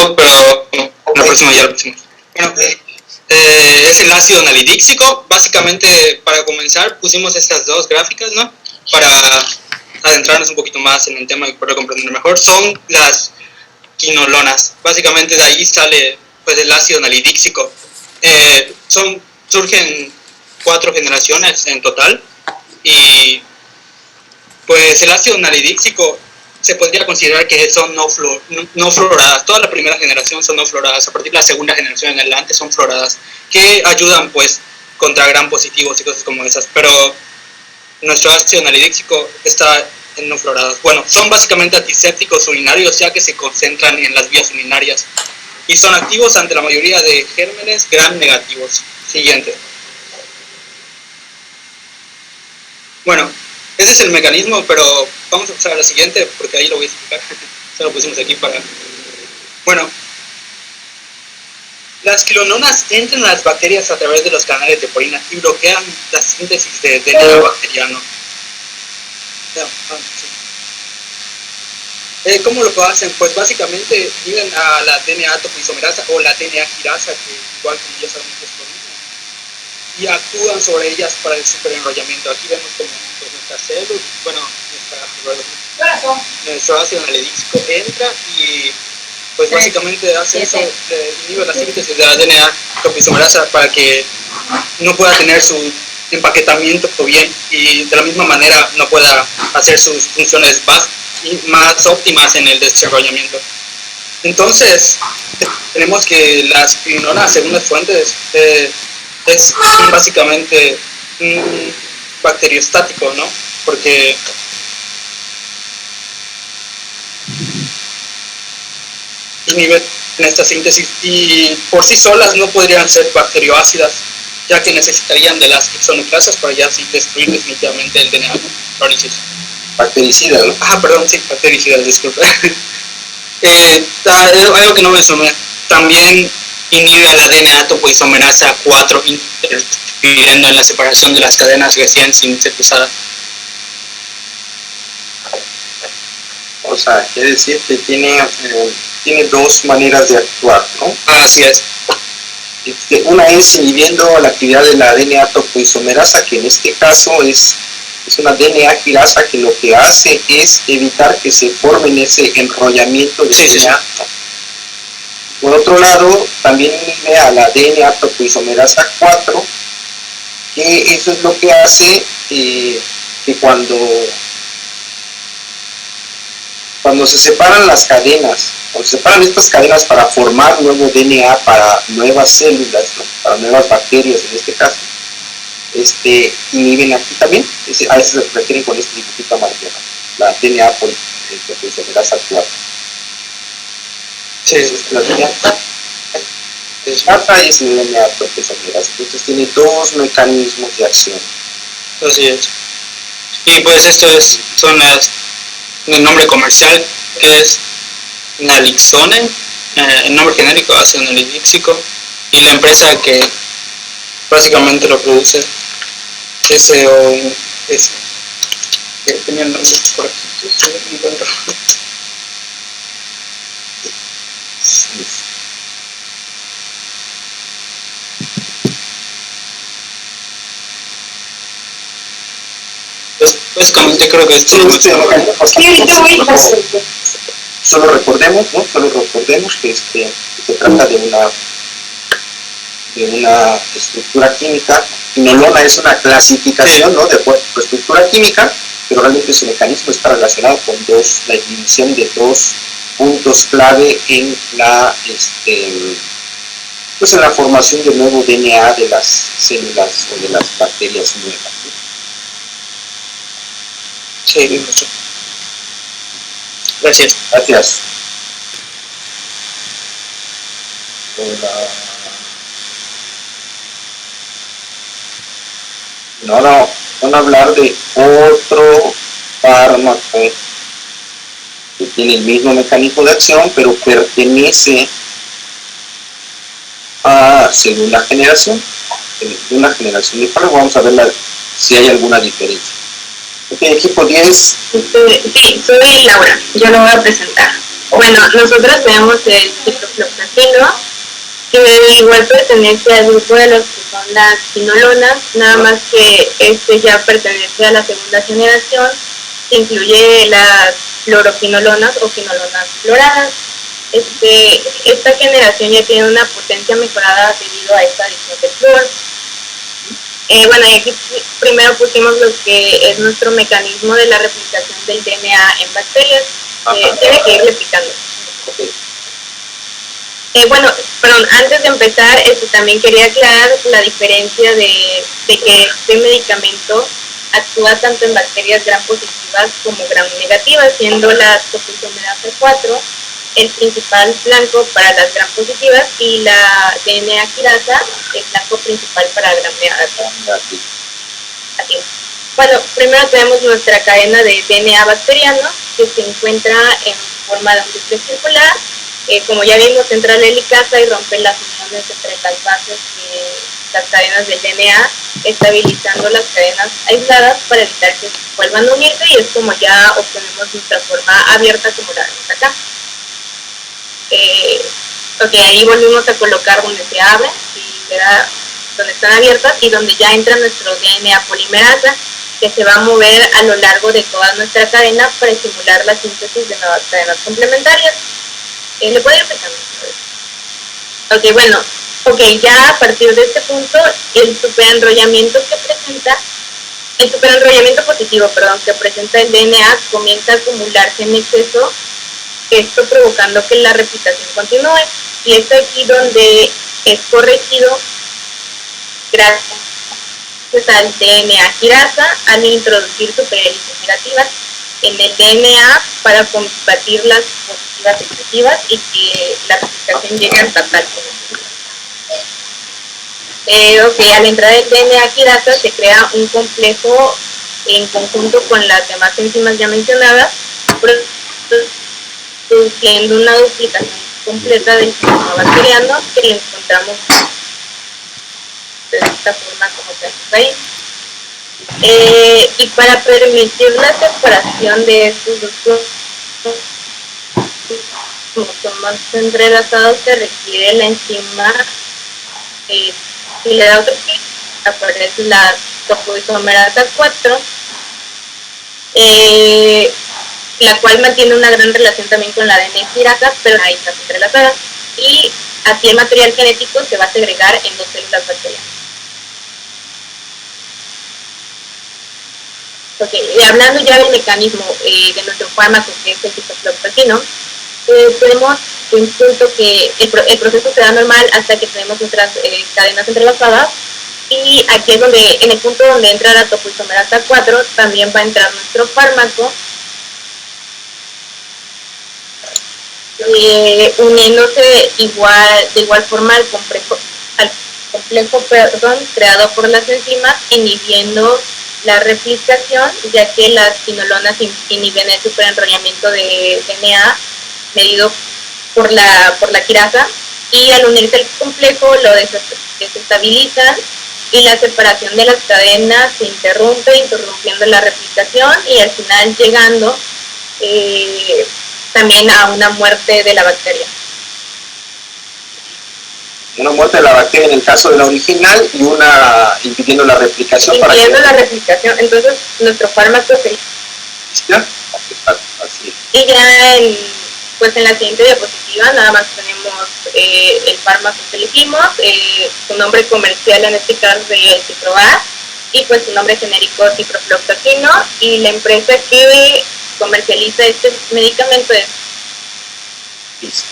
poquito, pero en la próxima ya lo pusimos. Bueno, es el ácido nalidíxico. Básicamente, para comenzar, pusimos estas dos gráficas, ¿no? Para adentrarnos un poquito más en el tema y poder comprender mejor. Son las quinolonas. Básicamente de ahí sale pues el ácido nalidíxico. Surgen 4 generaciones en total y pues el ácido nalidíxico se podría considerar que son no floradas. Toda la primera generación son no floradas. A partir de la segunda generación en adelante son floradas, que ayudan pues contra gram positivos y cosas como esas. Pero nuestro ácido nalidíxico está en no floradas. Bueno, son básicamente antisépticos urinarios, ya que se concentran en las vías urinarias y son activos ante la mayoría de gérmenes gram negativos. Siguiente. Bueno, ese es el mecanismo, pero vamos a pasar a la siguiente porque ahí lo voy a explicar. Se lo pusimos aquí para... Bueno, las quinolonas entran a las bacterias a través de los canales de purina y bloquean la síntesis de DNA bacteriano. ¿Cómo lo hacen? Pues básicamente inhiben a la DNA topoisomerasa o la DNA quirasa, que igual que ya sabemos que es lo mismo, y actúan sobre ellas para el superenrollamiento. Aquí vemos como pues, nuestra célula, bueno, nuestro ácido nalidíxico entra y pues básicamente hace eso, inhibe la síntesis de la DNA topoisomerasa para que no pueda tener su empaquetamiento bien y de la misma manera no pueda hacer sus funciones más óptimas en el desenrollamiento. Entonces, tenemos que las quinolonas, según las fuentes, es básicamente un bacteriostático, ¿no? Porque inhiben esta síntesis y por sí solas no podrían ser bacterioácidas, ya que necesitarían de las exonucleasas para ya así destruir definitivamente el DNA. Bactericidas, ¿no? Perdón, sí, bactericidas, disculpa. Algo que no mencioné, también inhibe a la DNA topoisomerasa 4, interfiriendo en la separación de las cadenas recién sintetizadas. O sea, quiere decir que tiene 2 maneras de actuar, ¿no? Así es. Una es inhibiendo la actividad de la DNA topoisomerasa, que en este caso es una DNA quirasa que lo que hace es evitar que se formen ese enrollamiento de DNA. Sí. Por otro lado, también inhibe a la DNA topoisomerasa 4, que eso es lo que hace que cuando se separan las cadenas, cuando se separan estas cadenas para formar nuevo DNA para nuevas células, ¿no? Para nuevas bacterias en este caso, inhiben aquí también, a eso se refieren con este dibujito amarillo, ¿no? La DNA topoisomerasa 4. Sí. La DNA y es la DNA topoisomerasa. Entonces tiene 2 mecanismos de acción. Así es. Y pues estos son el nombre comercial, que es Nalixone, el nombre genérico ácido nalidíxico, y la empresa que básicamente lo produce SOS, que tenía el nombre por aquí, si lo encuentro. Pues básicamente creo que esto Solo recordemos que se trata de una estructura química. Quinolona es una clasificación, ¿no? De acuerdo a su estructura química, pero realmente su mecanismo está relacionado con la inhibición de 2 puntos clave en la pues en la formación del nuevo DNA de las células o de las bacterias nuevas, ¿no? Sí, mucho. Gracias. Gracias. Ahora van a hablar de otro fármaco que tiene el mismo mecanismo de acción, pero pertenece a segunda generación. Segunda generación de fármaco. Vamos a ver si hay alguna diferencia. Ok, equipo 10. Sí, soy Laura, yo lo voy a presentar. Bueno, nosotros tenemos el ciprofloxacino, que igual pertenece al grupo de los que son las quinolonas, nada más que este ya pertenece a la segunda generación, que incluye las fluoroquinolonas o quinolonas fluoradas. Esta generación ya tiene una potencia mejorada debido a esta adición de flúor. Bueno, y aquí primero pusimos lo que es nuestro mecanismo de la replicación del DNA en bacterias. Tiene que irle picando. Bueno, perdón, antes de empezar, también quería aclarar la diferencia de que este medicamento actúa tanto en bacterias gram positivas como gram negativas, siendo la topoisomerasa 4 el principal blanco para las gram positivas y la DNA quirasa el blanco principal para gram negativas. Así es. Bueno, primero tenemos nuestra cadena de DNA bacteriano, que se encuentra en forma de un bucle circular. Como ya vimos, entra la helicasa y rompe las uniones entre las bases de las cadenas del DNA, estabilizando las cadenas aisladas para evitar que vuelvan a unirse, y es como ya obtenemos nuestra forma abierta como la vemos acá. Ok, ahí volvimos a colocar donde se abre y queda donde están abiertas, y donde ya entra nuestro DNA polimerasa, que se va a mover a lo largo de toda nuestra cadena para estimular la síntesis de nuevas cadenas complementarias. ¿Le puedo ir empezando? Ok, bueno, ya a partir de este punto, el superenrollamiento positivo, que presenta el DNA comienza a acumularse en exceso, esto provocando que la replicación continúe, y es aquí donde es corregido gracias al DNA quirasa al introducir superhélices negativas en el DNA para combatir las positivas excesivas y que la replicación llegue al total. Al entrar el DNA quirasa se crea un complejo en conjunto con las demás enzimas ya mencionadas, produciendo una duplicación completa del sistema bacteriano, que lo encontramos de esta forma como tenemos ahí. Y para permitir la separación de estos dos cromosomas entrelazados se requiere la enzima, si le da otro clic aparece la topoisomerasa 4, la cual mantiene una gran relación también con la ADN quirasa, pero ahí está entrelazada, y así el material genético se va a segregar en dos células bacterianas. Y hablando ya del mecanismo de nuestro fármaco, que es el ciprofloxacino, tenemos un punto que el proceso se da normal hasta que tenemos nuestras cadenas entrelazadas, y aquí es donde, en el punto donde entra la topoisomerasa 4, también va a entrar nuestro fármaco, uniéndose de igual forma al complejo creado por las enzimas, inhibiendo la replicación, ya que las quinolonas inhiben el superenrollamiento de DNA medido por la quirasa, y al unirse al complejo lo desestabilizan y la separación de las cadenas se interrumpe, interrumpiendo la replicación y al final llegando también a una muerte de la bacteria. Una muerte de la bacteria en el caso de la original y una impidiendo la replicación. Impidiendo la replicación, entonces nuestro fármaco se... ¿Ya? Así es. Y ya en la siguiente diapositiva nada más tenemos el fármaco que elegimos, su nombre comercial en este caso sería el Ciprovac, y pues su nombre genérico ciprofloxacino, y la empresa que comercializa este medicamento es... Listo.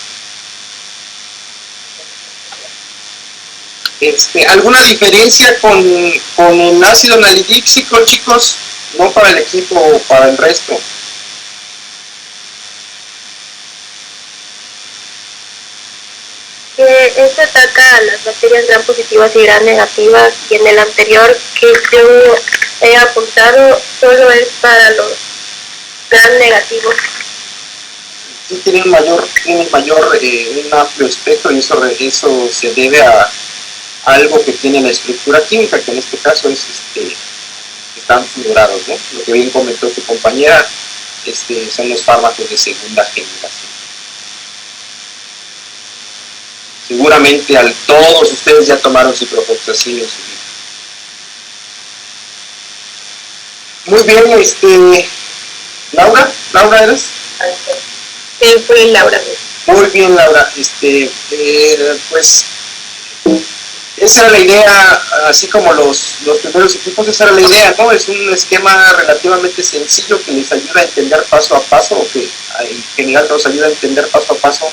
¿Alguna diferencia con el ácido nalidíxico, chicos? No para el equipo o para el resto. Este ataca a las bacterias gram positivas y gram negativas, y en el anterior que yo he apuntado solo es para los gram negativos. Sí, tiene un mayor un amplio espectro, y eso se debe a algo que tiene la estructura química, que en este caso es están fluorados, ¿no? Lo que bien comentó tu compañera, son los fármacos de segunda generación. Seguramente todos ustedes ya tomaron ciprofloxacin en su vida. Muy bien, Laura, ¿eres? Sí, fue Laura. Muy bien, Laura. Pues esa era la idea, así como los primeros equipos, esa era la idea, ¿no? Es un esquema relativamente sencillo que les ayuda a entender paso a paso, o que en general nos ayuda a entender paso a paso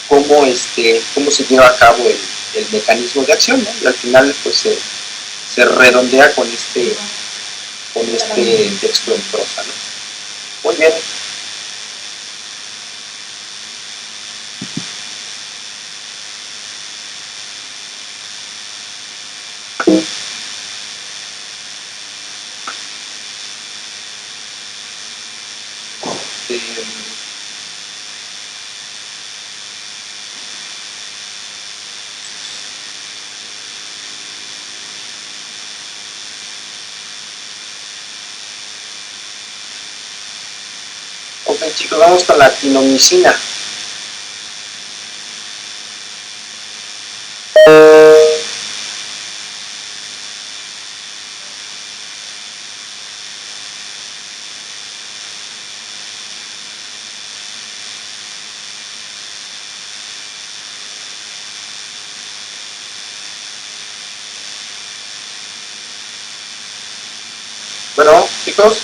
cómo se lleva a cabo el mecanismo de acción, ¿no? Y al final pues se redondea con este texto en prosa, ¿no? Muy bien. Ok, chicos, vamos con la actinomicina. Bueno, chicos.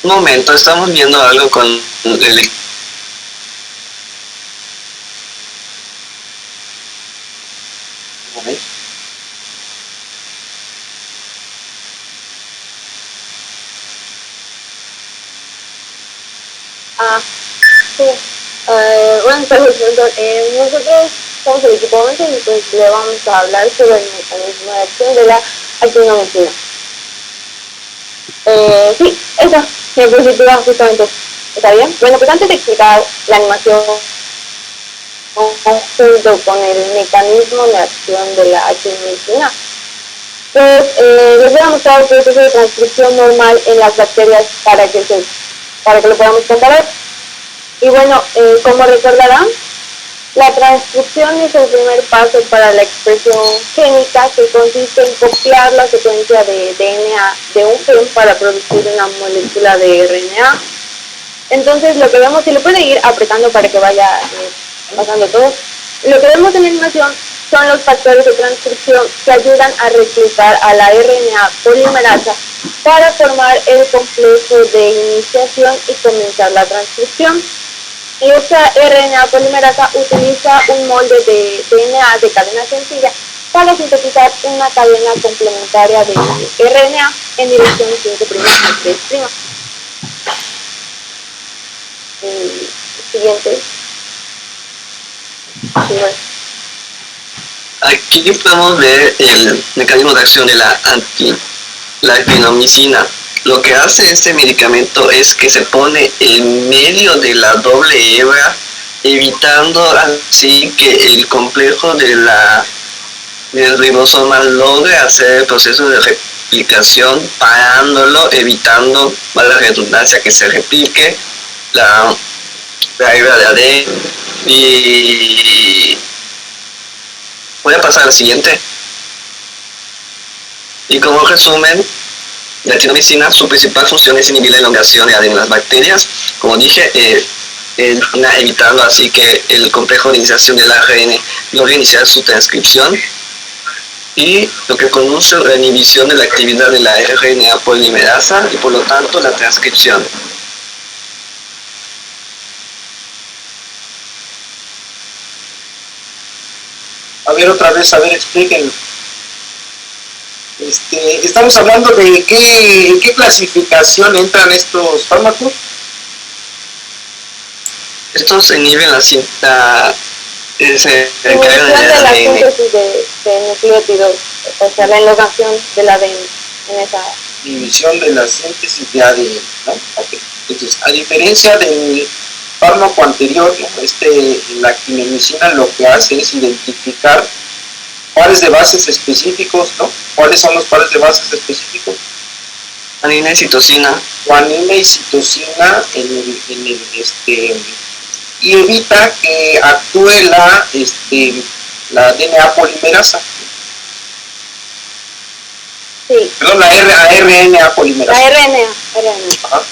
Un momento, estamos viendo algo con el... Sí. Buenas tardes, doctor. Nosotros somos el equipo 11 y pues le vamos a hablar sobre el mecanismo de acción de la actinomicina. Sí, esa diapositiva justamente. ¿Está bien? Bueno, pues antes de explicar la animación junto con el mecanismo de acción de la actinomicina, pues les voy a mostrar el proceso de transcripción normal en las bacterias para que lo podamos comparar. Y bueno, como recordarán, la transcripción es el primer paso para la expresión génica, que consiste en copiar la secuencia de DNA de un gen para producir una molécula de RNA. Entonces, lo que vemos, y lo puede ir apretando para que vaya pasando todo, lo que vemos en la animación son los factores de transcripción que ayudan a reclutar a la RNA polimerasa para formar el complejo de iniciación y comenzar la transcripción. Y esta RNA polimerasa utiliza un molde de DNA de cadena sencilla para sintetizar una cadena complementaria de RNA en dirección 5' a 3'. Siguiente. Aquí podemos ver el mecanismo de acción de la actinomicina. Lo que hace este medicamento es que se pone en medio de la doble hebra, evitando así que el complejo del ribosoma logre hacer el proceso de replicación, parándolo, evitando, para la redundancia, que se replique la hebra de ADN. Y voy a pasar al siguiente. Y como resumen, la actinomicina, su principal función es inhibir la elongación de ADN en las bacterias, como dije, evitando así que el complejo de iniciación del ARN logre iniciar su transcripción, y lo que conduce a la inhibición de la actividad de la RNA polimerasa y por lo tanto la transcripción. A ver, otra vez, explíquenlo. Estamos hablando de en qué clasificación entran estos fármacos. Estos inhiben la cinta, Inhibición de la síntesis de nucleótidos, o sea, la elongación del ADN en esa. Inhibición de la síntesis de ADN, ¿no? Okay. Entonces, a diferencia del fármaco anterior, ¿no? La actinomicina lo que hace es identificar pares de bases específicos, ¿no? ¿Cuáles son los pares de bases específicos? Guanina y citosina. Guanina y citosina en y evita que actúe la DNA polimerasa. Sí. Perdón, la RNA polimerasa. La RNA. Ajá.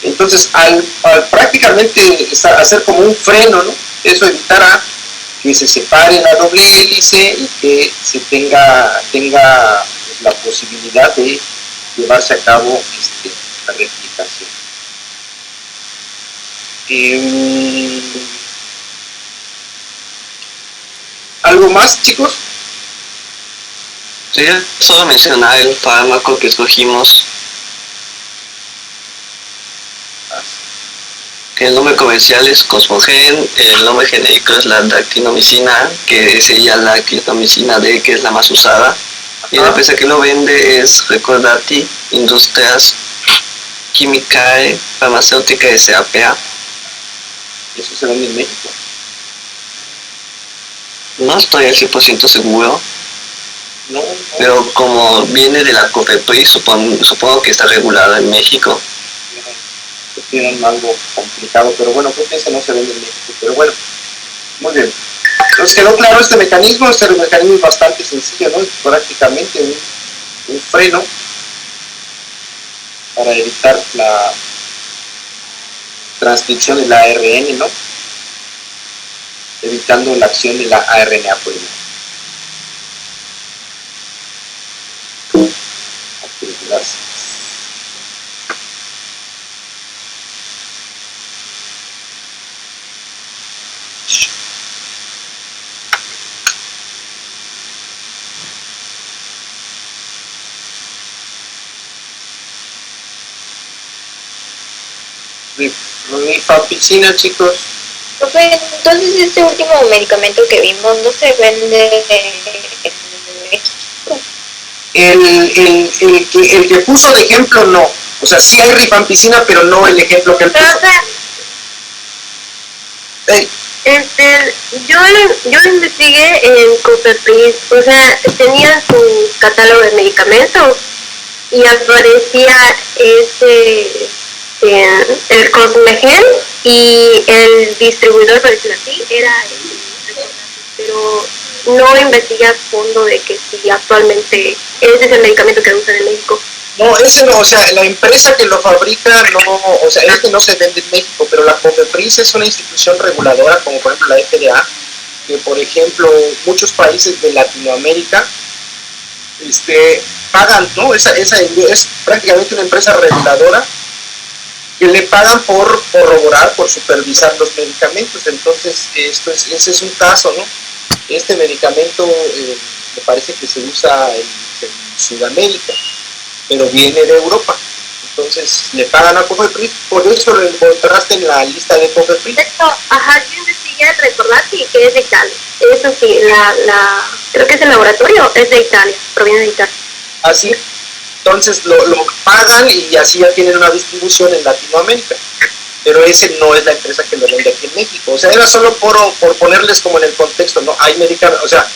Entonces, al prácticamente hacer como un freno, ¿no? Eso evitará que se separe la doble hélice y que se tenga la posibilidad de llevarse a cabo la replicación. ¿Algo más, chicos? Sí, solo mencionar el fármaco que escogimos. El nombre comercial es Cosmogen, el nombre genérico es la dactinomicina, que sería la clindamicina D, que es la más usada. Y la empresa que lo vende es Recordati Industrias Quimicae Farmacéutica S.A.P.A. ¿Eso se vende en México? No estoy al 100% seguro, No. pero como viene de la COFEPRIS, supongo que está regulada en México. Tienen algo complicado, pero bueno, creo que ese no se vende en México, pero bueno, muy bien. Entonces quedó claro este mecanismo es bastante sencillo, ¿no? Prácticamente un freno para evitar la transcripción del ARN, ¿no? Evitando la acción de la RNA polimerasa. Gracias. Rifampicina, chicos. Profe, entonces este último medicamento que vimos no se vende en México. El que puso de ejemplo no. O sea, sí hay rifampicina, pero no el ejemplo que él puso. Hey. Yo investigué en COFEPRIS, o sea, tenía su catálogo de medicamentos y aparecía el Cosmogen y el distribuidor, por decirlo así, era pero no investigué a fondo de que si actualmente ese es el medicamento que usan en México. No, ese no, o sea, la empresa que lo fabrica no, o sea, este no se vende en México, pero la COFEPRIS es una institución reguladora, como por ejemplo la FDA, que por ejemplo muchos países de Latinoamérica pagan, ¿no? Esa es prácticamente una empresa reguladora que le pagan por corroborar, por supervisar los medicamentos. Entonces, ese es un caso, ¿no? Este medicamento me parece que se usa en Sudamérica, pero viene de Europa. Entonces, le pagan a COFEPRIS, por eso lo encontraste en la lista de COFEPRIS. Yo investigué recordar que es de Italia. Eso sí, creo que es el laboratorio, es de Italia, proviene de Italia. Así. Entonces lo pagan y así ya tienen una distribución en Latinoamérica. Pero ese no es la empresa que lo vende aquí en México. O sea, era solo por ponerles como en el contexto, ¿no? Hay medicamentos, o sea,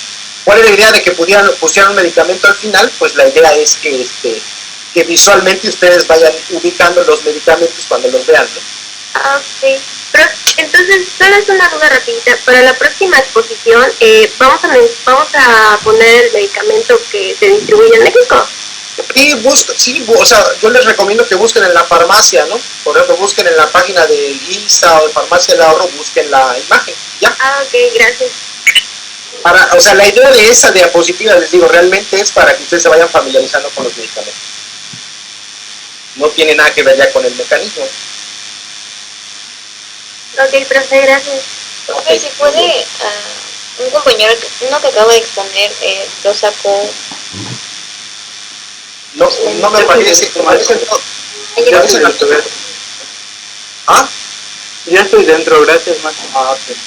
¿cuál es la idea de que pusieran un medicamento al final? Pues la idea es que visualmente ustedes vayan ubicando los medicamentos cuando los vean, ¿no? Ok. Pero entonces, solo es una duda rapidita. Para la próxima exposición, vamos a poner el medicamento que se distribuye en México. Sí, o sea, yo les recomiendo que busquen en la farmacia, ¿no? Por ejemplo, busquen en la página de ISA o de Farmacia del Ahorro, busquen la imagen, ¿ya? Ok, gracias. O sea, la idea de esa diapositiva, les digo, realmente es para que ustedes se vayan familiarizando con los medicamentos. No tiene nada que ver ya con el mecanismo. Ok, profe, gracias. Profe, si puede, un compañero, uno que acabo de exponer, lo sacó. No me parece, me parece todo. Ya estoy dentro, ¿Ah? Ya estoy dentro, gracias, Max. Ah, ok.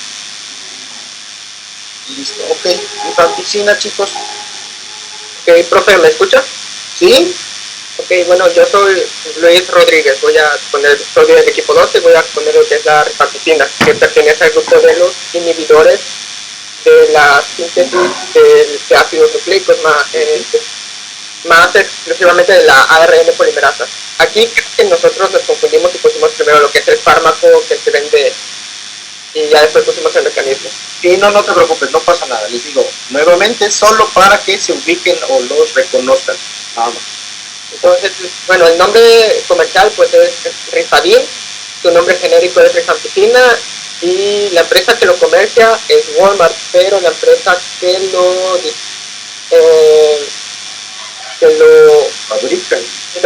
Listo, ok. Rifampicina, chicos. Ok, profe, ¿me escucha? ¿Sí? Ok, bueno, yo soy Luis Rodríguez, soy del equipo 12, voy a exponer lo que es la rifampicina, que pertenece al grupo de los inhibidores de la síntesis de ácidos nucleicos, más exclusivamente de la ARN polimerasa. Aquí creo que nosotros nos confundimos y pusimos primero lo que es el fármaco que se vende y ya después pusimos el mecanismo. Y no te preocupes, no pasa nada. Les digo, nuevamente, solo para que se ubiquen o los reconozcan. Nada más. Entonces, bueno, el nombre comercial pues es Rifadin, su nombre genérico es Rifampicina, y la empresa que lo comercia es Walmart, pero la empresa que lo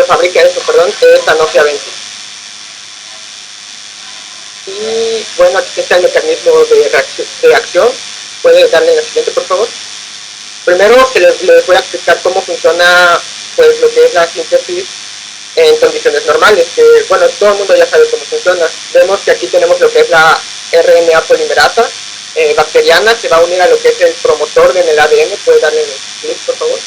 fabrica eso, perdón, es Sanofi Aventis. Y bueno, aquí está el mecanismo de acción. ¿Puede darle la siguiente, por favor? Primero les voy a explicar cómo funciona pues lo que es la síntesis en condiciones normales, que bueno, todo el mundo ya sabe cómo funciona. Vemos que aquí tenemos lo que es la RNA polimerasa bacteriana, se va a unir a lo que es el promotor en el ADN. ¿Puede darle el clic, por favor?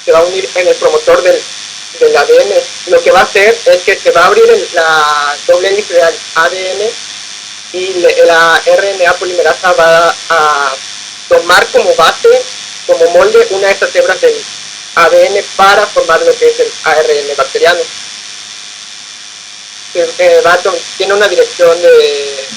Se va a unir en el promotor del ADN. Lo que va a hacer es que se va a abrir la doble hélice del ADN y la RNA polimerasa va a tomar como base, como molde, una de estas hebras del ADN para formar lo que es el ARN bacteriano. Tiene una dirección de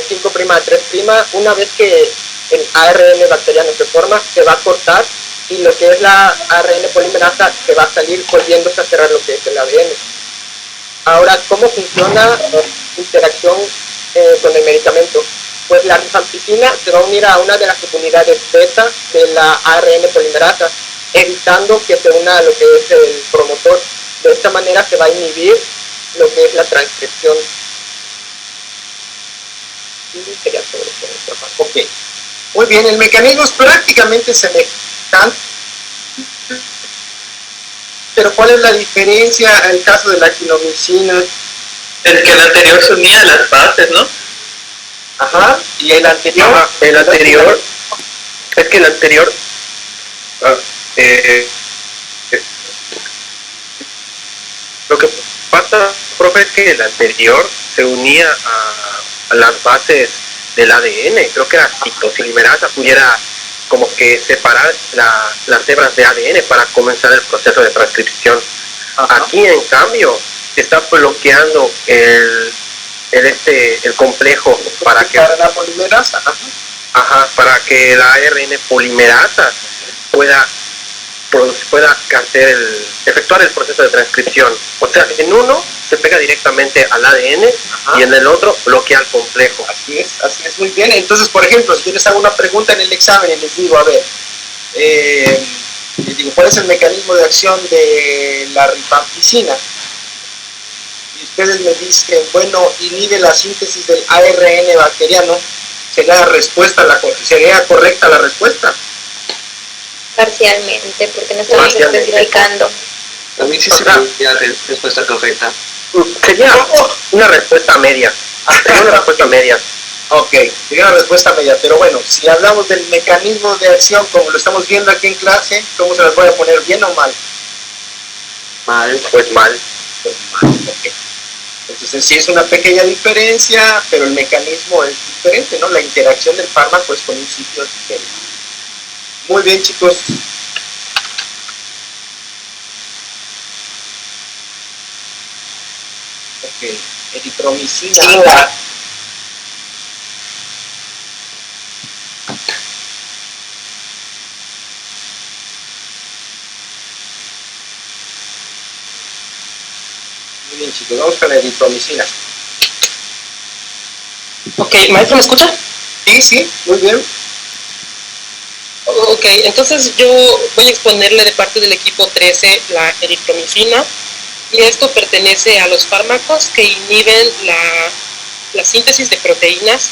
5' a 3'. Una vez que el ARN bacteriano se forma, se va a cortar y lo que es la ARN polimerasa se va a salir volviéndose a cerrar lo que es el ADN. Ahora, ¿cómo funciona la interacción con el medicamento? Pues la rifampicina se va a unir a una de las subunidades beta de la ARN polimerasa, evitando que se una a lo que es el promotor. De esta manera se va a inhibir lo que es la transcripción. Y sería todo por nuestra parte. Ok. Muy bien, el mecanismo es prácticamente semejante. Pero ¿cuál es la diferencia en el caso de la clinomicina? El que el anterior se unía a las bases, ¿no? Ajá. ¿Y el anterior? Ajá, el anterior, es que el anterior, lo que pasa, profe, es que el anterior se unía a las bases del ADN, creo que la citosimerasa pudiera como que separar las hebras de ADN para comenzar el proceso de transcripción. Ajá. Aquí, en cambio, está bloqueando el complejo para que la polimerasa. para que la ARN polimerasa pueda efectuar el proceso de transcripción. O sea, en uno se pega directamente al ADN. Ajá. Y en el otro bloquea el complejo. Así es, muy bien. Entonces, por ejemplo, si yo les hago una pregunta en el examen y les digo, a ver, les digo, ¿cuál es el mecanismo de acción de la rifampicina? Y ustedes me dicen, bueno, inhibe la síntesis del ARN bacteriano. ¿Sería correcta la respuesta? Parcialmente, porque no estamos especificando. A mí sí sería la respuesta correcta. Sería una respuesta media. Sería una respuesta media. Ok, sería una respuesta media. Pero bueno, si hablamos del mecanismo de acción, como lo estamos viendo aquí en clase, ¿cómo se las voy a poner? ¿Bien o mal? Mal. Pues mal. Pues mal, ok. Entonces sí es una pequeña diferencia, pero el mecanismo es diferente, ¿no? La interacción del fármaco es con un sitio diferente. Muy bien, chicos. Ok, eritromicina. Muy bien, chicos, vamos con la eritromicina. Ok, maestro, ¿me escucha? Sí, muy bien. Ok, entonces yo voy a exponerle de parte del equipo 13 la eritromicina, y esto pertenece a los fármacos que inhiben la síntesis de proteínas,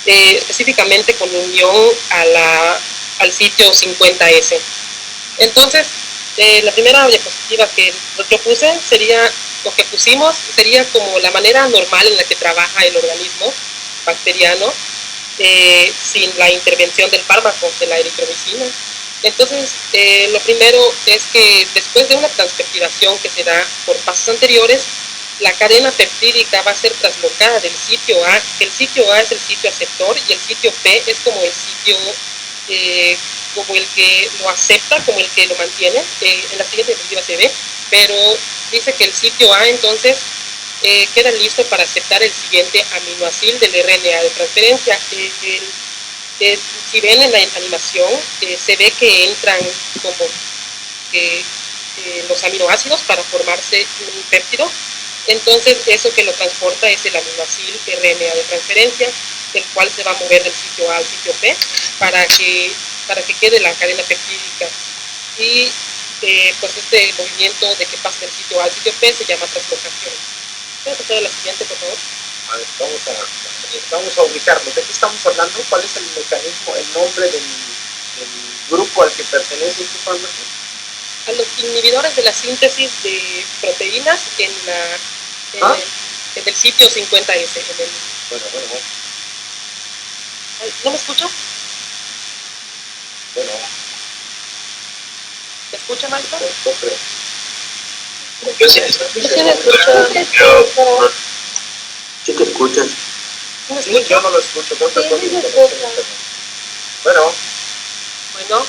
específicamente con unión al sitio 50S. Entonces, la primera diapositiva que yo puse sería como la manera normal en la que trabaja el organismo bacteriano, sin la intervención del fármaco, de la eritromicina. Entonces, lo primero es que después de una transpeptidación que se da por pasos anteriores, la cadena peptídica va a ser traslocada del sitio A. El sitio A es el sitio aceptor y el sitio P es como el sitio, como el que lo acepta, como el que lo mantiene. En la siguiente diapositiva se ve, pero dice que el sitio A entonces queda listo para aceptar el siguiente aminoácido del RNA de transferencia. Si ven en la animación, se ve que entran como los aminoácidos para formarse un péptido. Entonces, eso que lo transporta es el aminoácido RNA de transferencia, el cual se va a mover del sitio A al sitio P para que quede la cadena peptídica. Y pues este movimiento de que pasa del sitio A al sitio P se llama translocación. ¿Puedes pasar a la siguiente, por favor? A ver, vamos a ubicarlo. ¿De qué estamos hablando? ¿Cuál es el mecanismo, el nombre del grupo al que pertenece este fármaco? A los inhibidores de la síntesis de proteínas en el sitio 50S. Bueno. ¿No me escucha? Bueno. ¿Me escucha, maestro? Yo creo. Yo sí te escucho. ¿Sí te escuchas? ¿No me Sí, escucha? yo no lo escucho. Creo que Sí, con sí mi se conexión escucha. a internet. Bueno, Bueno.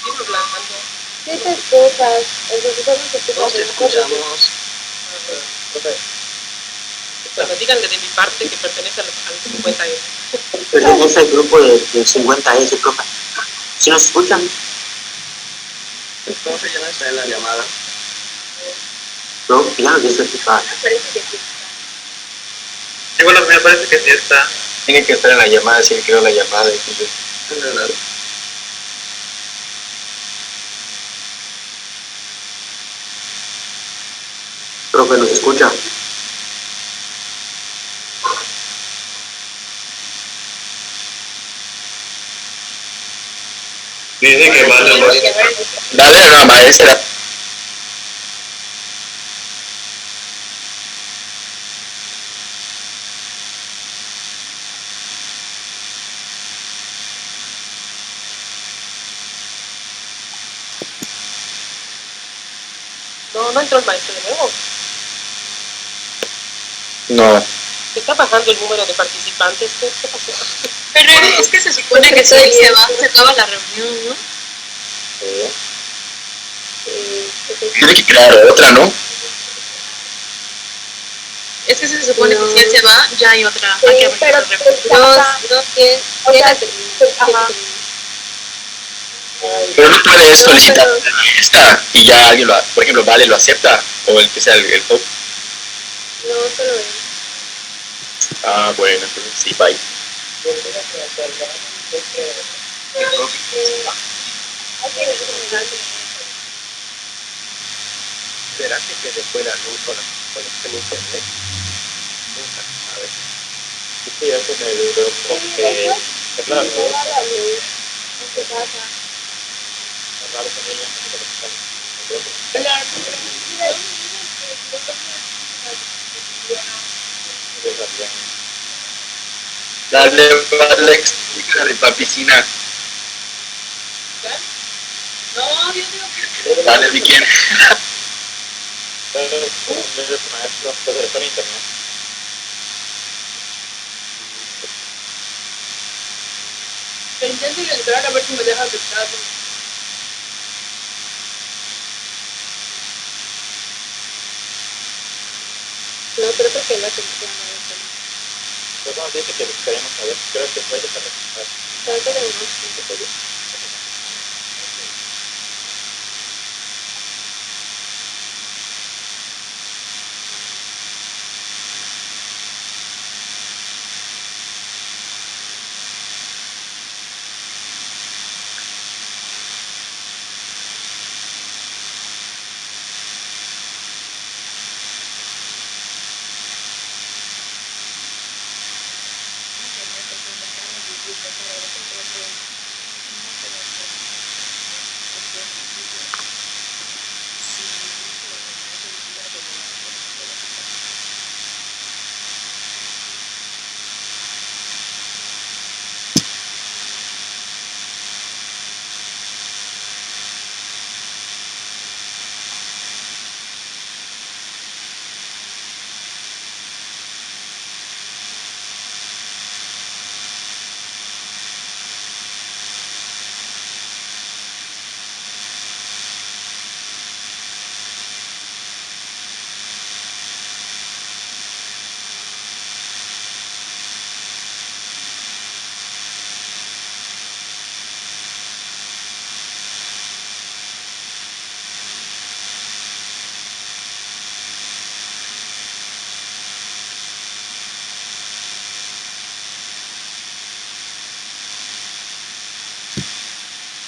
Sigo hablando. Sí te escuchas, el profesor no se escucha. Todos te escuchamos. Bueno, díganle de mi parte que pertenece al 50S. Pertenece al grupo del 50S, profe. ¿Sí nos escuchan? El profe ya no está en la llamada. No, ya nos dice que está. Parece que sí. Sí, bueno, me parece que sí está. tiene que estar en la llamada, si él creó la llamada. Entonces, Es verdad. Profe, ¿nos escucha? Dice que vale los... dale a la maestra. No entró el maestro de nuevo. No. Está bajando el número de participantes. ¿Qué pasó? Pero es que se supone que se acaba la reunión, ¿no? Tiene que crear otra, ¿no? Es que se supone que si él se va, ya hay otra. Sí, Hay que abrir pero otra reunión. dos, o sea, ajá. Pero no puede solicitar pero- esta y ya alguien lo, por ejemplo, Vale lo acepta o el que sea el top. No, solo él. Ah, bueno, entonces sí, bye. ¿Será que se fue la luz con la conexión a internet? Nunca se sabe. Sí, eso me duró porque es raro, ¿no? ¿Qué pasa? Es raro con ella, no sé cómo está. Dale, Alex, hija de papicina. No, yo digo que Dale, ¿de quién? Maestro, pues está en internet. intento entrar a ver si me deja aceptarlo. No, creo que la atención no es Pues no, dice que buscaremos a ver, creo que puede estar registrado. Creo que tenemos que pedir.